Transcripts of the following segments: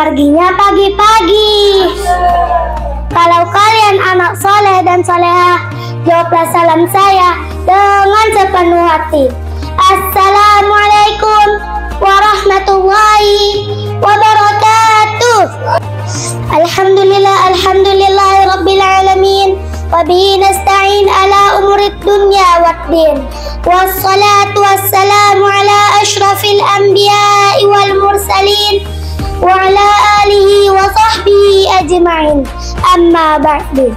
perginya pagi-pagi. Kalau kalian anak soleh dan solehah, jawablah salam saya dengan sepenuh hati. Assalamualaikum warahmatullahi wabarakatuh. Alhamdulillah rabbil alamin. Wabihi nasta'in ala umurid dunya waddin. Wassalatu wassalamu ala ashrafil anbiya'i wal mursalin wa ala alihi wa sahbihi ajma'in. Amma ba'du.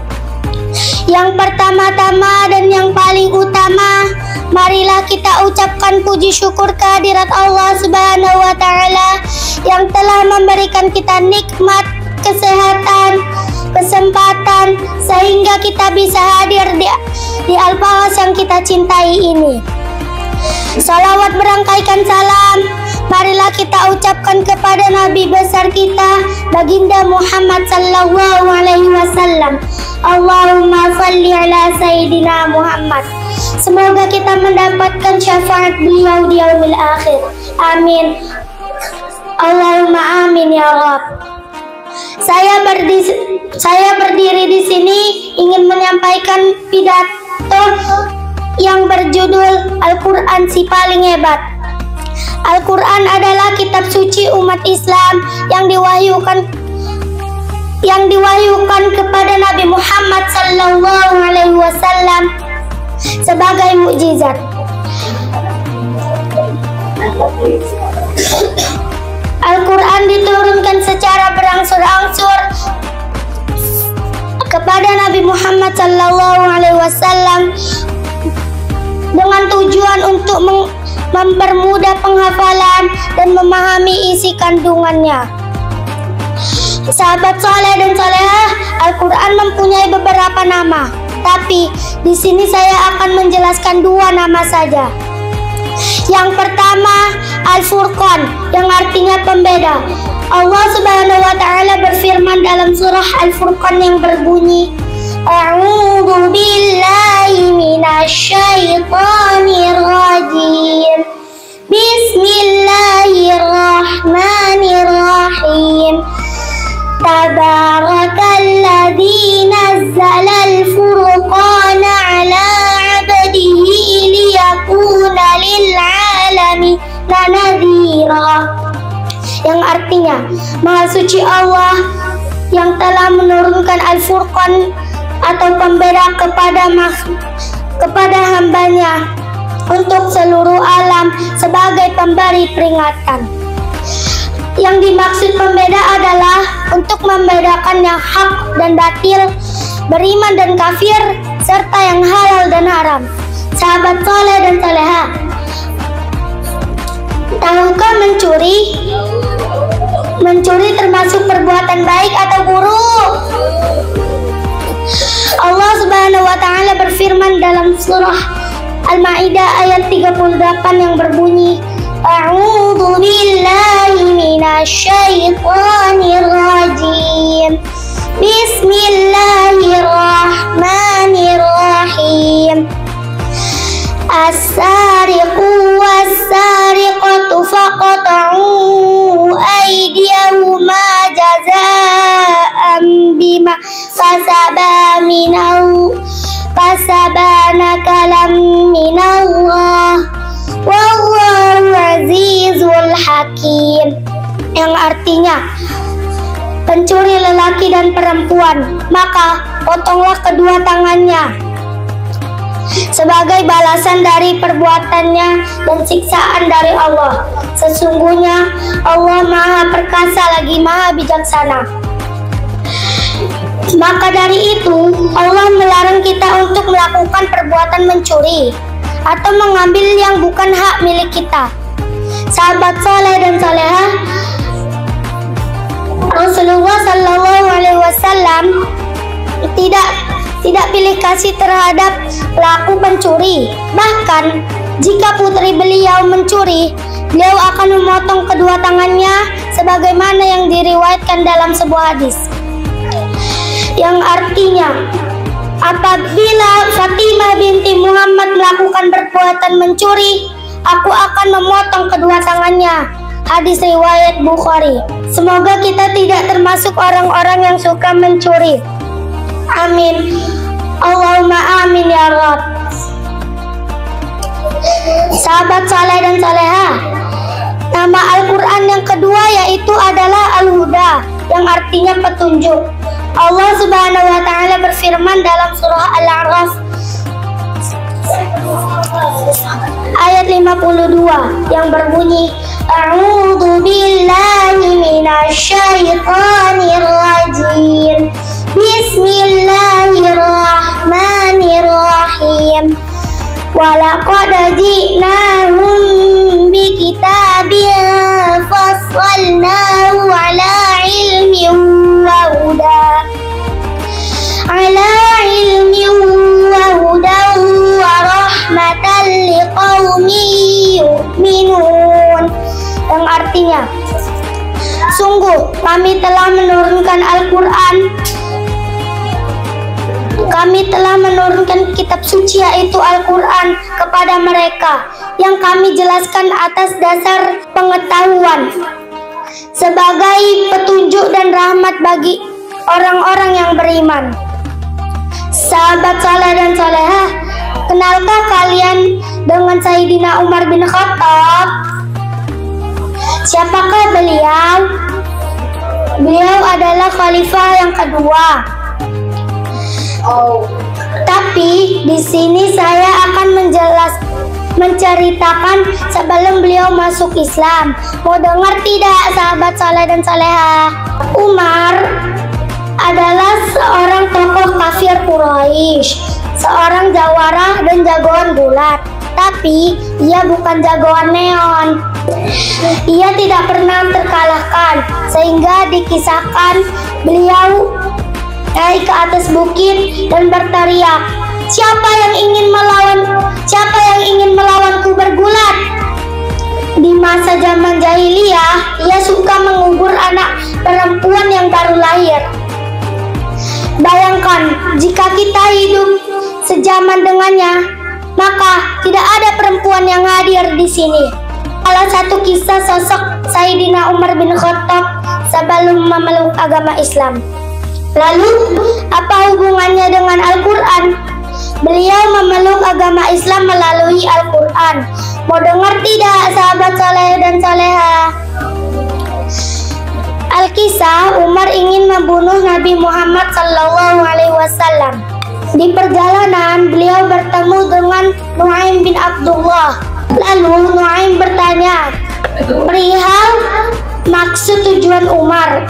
Yang pertama-tama dan yang paling utama, marilah kita ucapkan puji syukur kehadirat Allah Subhanahu wa Ta'ala yang telah memberikan kita nikmat, kesehatan, kesempatan sehingga kita bisa hadir di Al-Fawas yang kita cintai ini. Salawat berangkaikan salam marilah kita ucapkan kepada Nabi besar kita, Baginda Muhammad sallallahu alaihi wasallam. Allahumma salli ala Sayyidina Muhammad. Semoga kita mendapatkan syafaat beliau di yaumil akhir. Amin. Allahumma amin ya Rabb. Saya berdiri di sini ingin menyampaikan pidato yang berjudul Al-Quran si paling hebat. Al-Quran adalah kitab suci umat Islam yang diwahyukan kepada Nabi Muhammad sallallahu alaihi wasallam sebagai mukjizat. Al-Quran diturunkan secara berangsur-angsur kepada Nabi Muhammad sallallahu alaihi wasallam dengan tujuan untuk mempermudah penghafalan dan memahami isi kandungannya. Sahabat soleh dan solehah, Al-Quran mempunyai beberapa nama, tapi di sini saya akan menjelaskan 2 nama saja. Yang pertama, Al-Furqan, yang artinya pembeda. Allah Subhanahu wa Ta'ala berfirman dalam surah Al-Furqan yang berbunyi, A'udzu billahi minasyaitonir rajim. Bismillahirrahmanirrahim. Tabarakalladzi nazzalal furqana ala 'abdihi liyakuna lil 'alamin nadhira. Yang artinya, Maha Suci Allah yang telah menurunkan Al-Furqan atau pembeda kepada hambanya untuk seluruh alam sebagai pemberi peringatan. Yang dimaksud pembeda adalah untuk membedakan yang hak dan batil, beriman dan kafir, serta yang halal dan haram. Sahabat soleh dan solehah, tahukah mencuri termasuk perbuatan baik atau buruk? Allah Subhanahu wa Ta'ala berfirman dalam surah Al-Maidah ayat 38 yang berbunyi, A'udzu billahi minasyaitonir rajim. Bismillahirrahmanirrahim. As-sariqu was-sariqatu faqata'u aydiyahuma jazaa'an bima kasaba nakalam minallah wallahu azizul hakim. Yang artinya, pencuri lelaki dan perempuan, maka potonglah kedua tangannya sebagai balasan dari perbuatannya dan siksaan dari Allah. Sesungguhnya Allah Maha Perkasa lagi Maha Bijaksana. Maka dari itu Allah melarang kita untuk melakukan perbuatan mencuri atau mengambil yang bukan hak milik kita. Sahabat soleh dan solehah, Rasulullah sallallahu alaihi wasallam tidak pilih kasih terhadap pelaku pencuri. Bahkan jika putri beliau mencuri, beliau akan memotong kedua tangannya sebagaimana yang diriwayatkan dalam sebuah hadis. Yang artinya, apabila Fatimah binti Muhammad melakukan perbuatan mencuri, aku akan memotong kedua tangannya. Hadis riwayat Bukhari. Semoga kita tidak termasuk orang-orang yang suka mencuri. Amin. Allahumma amin ya Rabb. Sahabat saleh dan salehah, nama Al-Quran yang kedua yaitu adalah Al-Huda, yang artinya petunjuk. Allah Subhanahu wa Ta'ala berfirman dalam surah Al-A'raf ayat 52 yang berbunyi, A'udzu billahi minasyaitonir rajim. Bismillahirrahmanirrahim. Walaqad ji'nahum bikitabin fassalnahu ala ilmin wa huda wa rahmatan liqaumin yu'minun, yang artinya, sungguh kami telah menurunkan Al-Quran, kami telah menurunkan kitab suci yaitu Al-Quran kepada mereka yang kami jelaskan atas dasar pengetahuan sebagai petunjuk dan rahmat bagi orang-orang yang beriman. Sahabat saleh dan salehah, kenalkah kalian dengan Sayyidina Umar bin Khattab? Siapakah beliau? Beliau adalah khalifah yang kedua. Tapi di sini saya akan menceritakan sebelum beliau masuk Islam. Mau dengar tidak, sahabat saleh dan salehah? Umar adalah seorang tokoh kafir Quraisy, seorang jawara dan jagoan gulat. Tapi ia bukan jagoan neon. Ia tidak pernah terkalahkan, sehingga dikisahkan beliau naik ke atas bukit dan berteriak, siapa yang ingin melawanku bergulat? Di masa zaman jahiliyah, ia suka mengubur anak perempuan yang baru lahir. Bayangkan jika kita hidup sejaman dengannya, maka tidak ada perempuan yang hadir di sini. Salah satu kisah sosok Sayyidina Umar bin Khattab sebelum memeluk agama Islam. Lalu, apa hubungannya dengan Al-Quran? Beliau memeluk agama Islam melalui Al-Quran. Mau dengar tidak, sahabat saleh dan salehah? Al-Kisah, Umar ingin membunuh Nabi Muhammad SAW. Di perjalanan, beliau bertemu dengan Nu'aim bin Abdullah. Lalu Nu'aim bertanya perihal maksud tujuan Umar.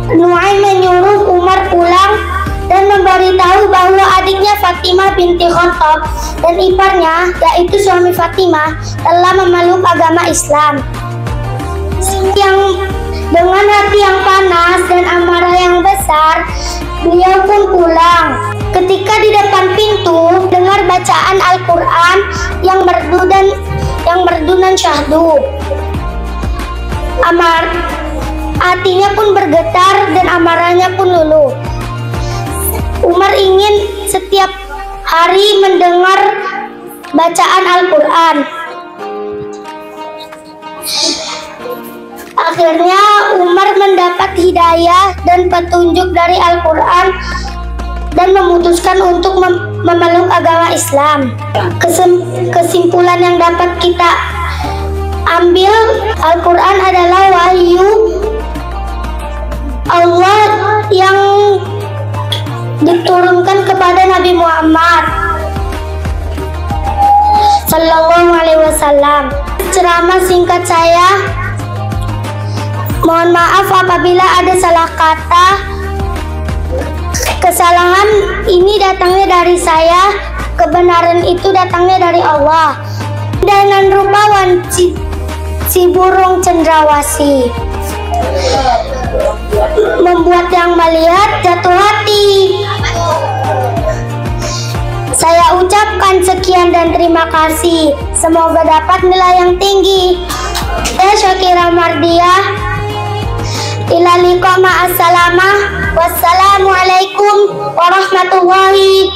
Nu'aim menyuruh Umar pulang dan memberitahu bahwa adiknya Fatimah binti Khattab dan iparnya, yaitu suami Fatimah, telah memeluk agama Islam. Dengan hati yang panas dan amarah yang besar, beliau pun pulang. Ketika di depan pintu, dengar bacaan Al-Quran yang merdu dan syahdu. Hatinya pun bergetar dan amarahnya pun luluh. Umar ingin setiap hari mendengar bacaan Al-Quran. Akhirnya Umar mendapat hidayah dan petunjuk dari Al-Quran dan memutuskan untuk memeluk agama Islam. Kesimpulan yang dapat kita ambil, Al-Quran adalah wahyu Allah yang diturunkan kepada Nabi Muhammad Sallallahu Alaihi Wasallam. Ceramah singkat saya. Mohon maaf apabila ada salah kata. Kesalahan ini datangnya dari saya, kebenaran itu datangnya dari Allah. Dengan rupawan si burung cendrawasih membuat yang melihat jatuh hati. Saya ucapkan sekian dan terima kasih. Semoga dapat nilai yang tinggi. Saya Syakira Mardiah. Ila liqa ma'assalamah. Wassalamualaikum warahmatullahi